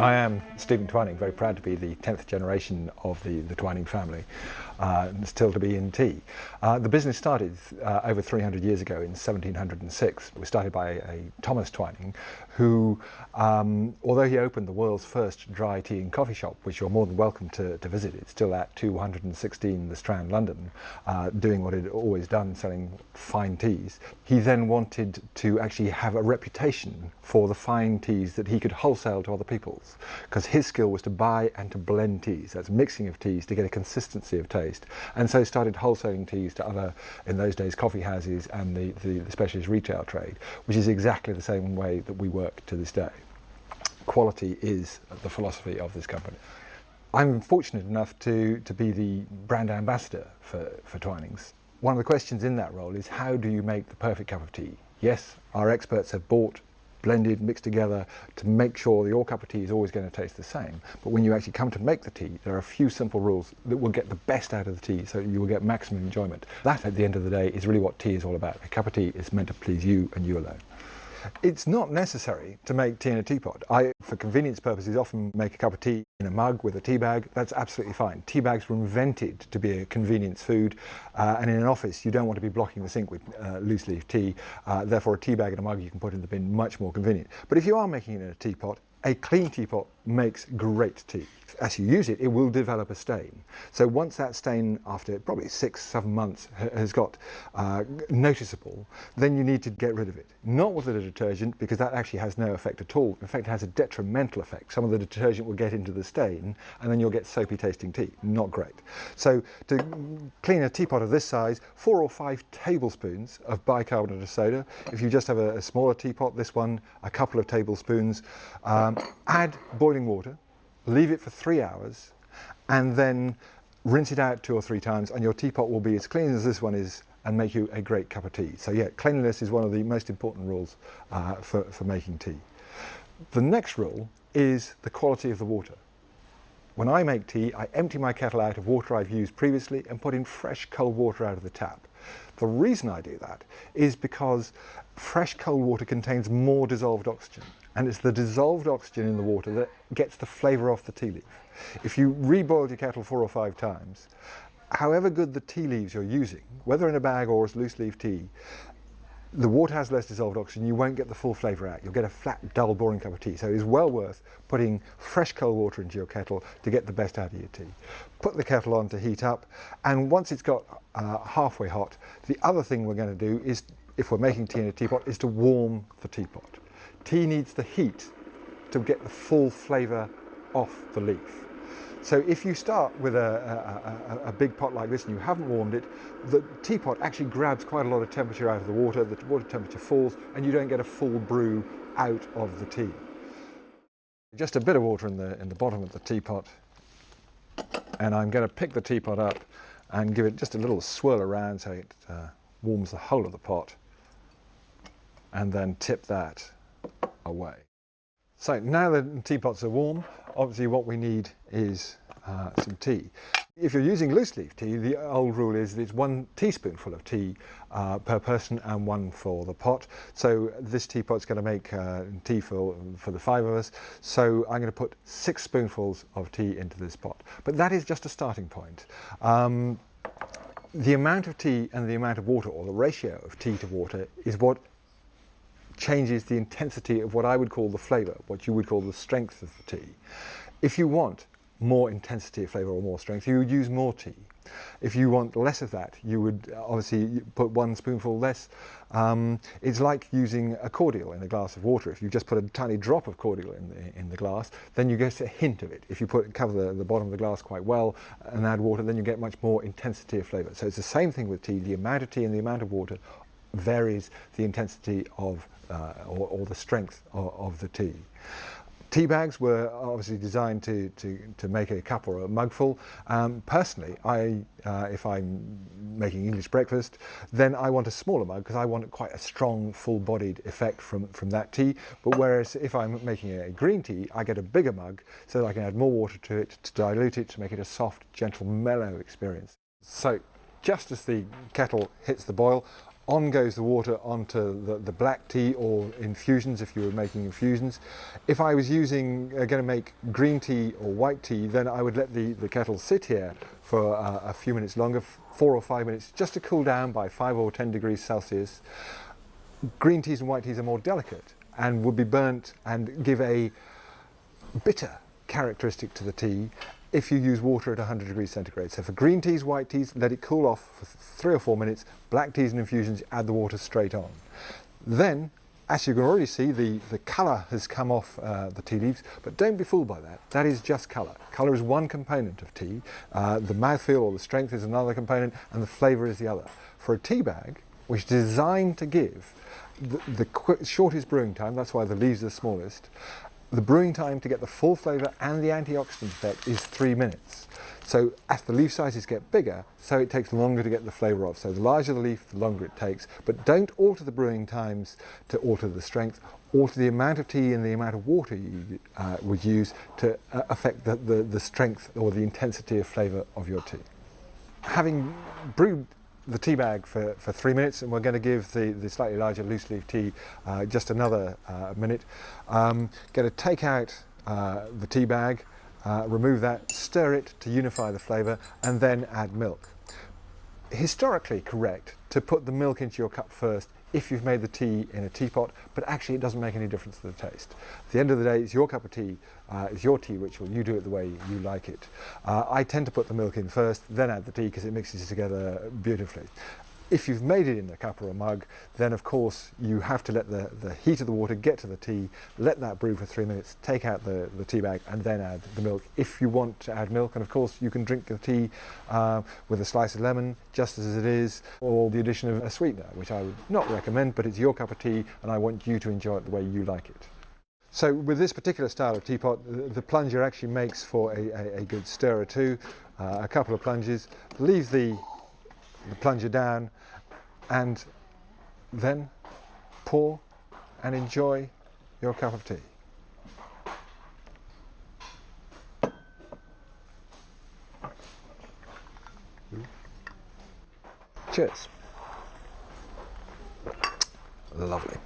I am Stephen Twining, very proud to be the 10th generation of the Twining family, and still to be in tea. The business started over 300 years ago in 1706. It was started by a Thomas Twining, who, although he opened the world's first dry tea and coffee shop, which you're more than welcome to visit, it's still at 216 The Strand, London, doing what it had always done, selling fine teas. He then wanted to actually have a reputation for the fine teas that he could wholesale to other people, because his skill was to buy and to blend teas. That's mixing of teas to get a consistency of taste. And so he started wholesaling teas to other, in those days, coffee houses and the specialist retail trade, which is exactly the same way that we work to this day. Quality is the philosophy of this company. I'm fortunate enough to be the brand ambassador for Twinings. One of the questions in that role is, how do you make the perfect cup of tea? Yes, our experts have bought, blended, mixed together to make sure your cup of tea is always going to taste the same. But when you actually come to make the tea, there are a few simple rules that will get the best out of the tea, so you will get maximum enjoyment. That, at the end of the day, is really what tea is all about. A cup of tea is meant to please you and you alone. It's not necessary to make tea in a teapot. I, for convenience purposes, often make a cup of tea in a mug with a tea bag. That's absolutely fine. Tea bags were invented to be a convenience food, and in an office you don't want to be blocking the sink with loose leaf tea. Therefore, a tea bag and a mug you can put in the bin, much more convenient. But if you are making it in a teapot, a clean teapot makes great tea. As you use it, it will develop a stain. So once that stain, after probably 6-7 months, has got noticeable, then you need to get rid of it. Not with a detergent, because that actually has no effect at all. In fact, it has a detrimental effect. Some of the detergent will get into the stain, and then you'll get soapy tasting tea. Not great. So to clean a teapot of this size, 4 or 5 tablespoons of bicarbonate of soda. If you just have a smaller teapot, this one, a couple of tablespoons. Add boiling water. Leave it for 3 hours, and then rinse it out 2 or 3 times, and your teapot will be as clean as this one is and make you a great cup of tea. So yeah, cleanliness is one of the most important rules for making tea. The next rule is the quality of the water. When I make tea, I empty my kettle out of water I've used previously and put in fresh cold water out of the tap. The reason I do that is because fresh cold water contains more dissolved oxygen, and it's the dissolved oxygen in the water that gets the flavour off the tea leaf. If you reboil your kettle 4 or 5 times, however good the tea leaves you're using, whether in a bag or as loose leaf tea, the water has less dissolved oxygen, you won't get the full flavour out. You'll get a flat, dull, boring cup of tea. So it is well worth putting fresh cold water into your kettle to get the best out of your tea. Put the kettle on to heat up, and once it's got halfway hot, the other thing we're going to do is, if we're making tea in a teapot, is to warm the teapot. Tea needs the heat to get the full flavour off the leaf. So if you start with a big pot like this and you haven't warmed it, the teapot actually grabs quite a lot of temperature out of the water temperature falls, and you don't get a full brew out of the tea. Just a bit of water in the bottom of the teapot, and I'm going to pick the teapot up and give it just a little swirl around so it warms the whole of the pot, and then tip that away. So now the teapots are warm, obviously what we need is some tea. If you're using loose leaf tea, the old rule is that it's 1 teaspoonful of tea per person and 1 for the pot. So this teapot's going to make tea for the 5 of us. So I'm going to put 6 spoonfuls of tea into this pot. But that is just a starting point. The amount of tea and the amount of water, or the ratio of tea to water, is what changes the intensity of what I would call the flavour, what you would call the strength of the tea. If you want more intensity of flavour or more strength, you would use more tea. If you want less of that, you would obviously put 1 spoonful less. It's like using a cordial in a glass of water. If you just put a tiny drop of cordial in the glass, then you get a hint of it. If you cover the bottom of the glass quite well and add water, then you get much more intensity of flavour. So it's the same thing with tea. The amount of tea and the amount of water varies the intensity of or the strength of the tea. Tea bags were obviously designed to make a cup or a mug full. Personally, if I'm making English breakfast, then I want a smaller mug because I want quite a strong, full-bodied effect from that tea. But whereas if I'm making a green tea, I get a bigger mug so that I can add more water to it to dilute it, to make it a soft, gentle, mellow experience. So just as the kettle hits the boil, On goes the water onto the black tea, or infusions if you were making infusions. If I was going to make green tea or white tea, then I would let the kettle sit here for a few minutes longer, 4 or 5 minutes, just to cool down by 5 or 10 degrees Celsius. Green teas and white teas are more delicate and would be burnt and give a bitter characteristic to the tea if you use water at 100 degrees centigrade. So for green teas, white teas, let it cool off for 3 or 4 minutes. Black teas and infusions, add the water straight on. Then, as you can already see, the colour has come off the tea leaves, but don't be fooled by that. That is just colour. Colour is one component of tea. The mouthfeel or the strength is another component, and the flavour is the other. For a tea bag, which is designed to give the shortest brewing time, that's why the leaves are smallest, the brewing time to get the full flavour and the antioxidant effect is 3 minutes. So as the leaf sizes get bigger, so it takes longer to get the flavour off. So the larger the leaf, the longer it takes. But don't alter the brewing times to alter the strength. Alter the amount of tea and the amount of water you would use to affect the strength or the intensity of flavour of your tea. Having brewed the tea bag for 3 minutes, and we're going to give the slightly larger loose leaf tea just another minute. Going to take out the tea bag, remove that, stir it to unify the flavour, and then add milk. Historically correct to put the milk into your cup first if you've made the tea in a teapot, but actually it doesn't make any difference to the taste. At the end of the day, it's your cup of tea, it's your tea ritual, you do it the way you like it. I tend to put the milk in first, then add the tea because it mixes together beautifully. If you've made it in a cup or a mug, then of course you have to let the heat of the water get to the tea, let that brew for 3 minutes, take out the tea bag and then add the milk if you want to add milk. And of course you can drink the tea with a slice of lemon just as it is, or the addition of a sweetener, which I would not recommend, but it's your cup of tea and I want you to enjoy it the way you like it. So with this particular style of teapot, the plunger actually makes for a good stirrer too. A couple of plunges, leave the plunger down, and then pour and enjoy your cup of tea. Cheers. Lovely.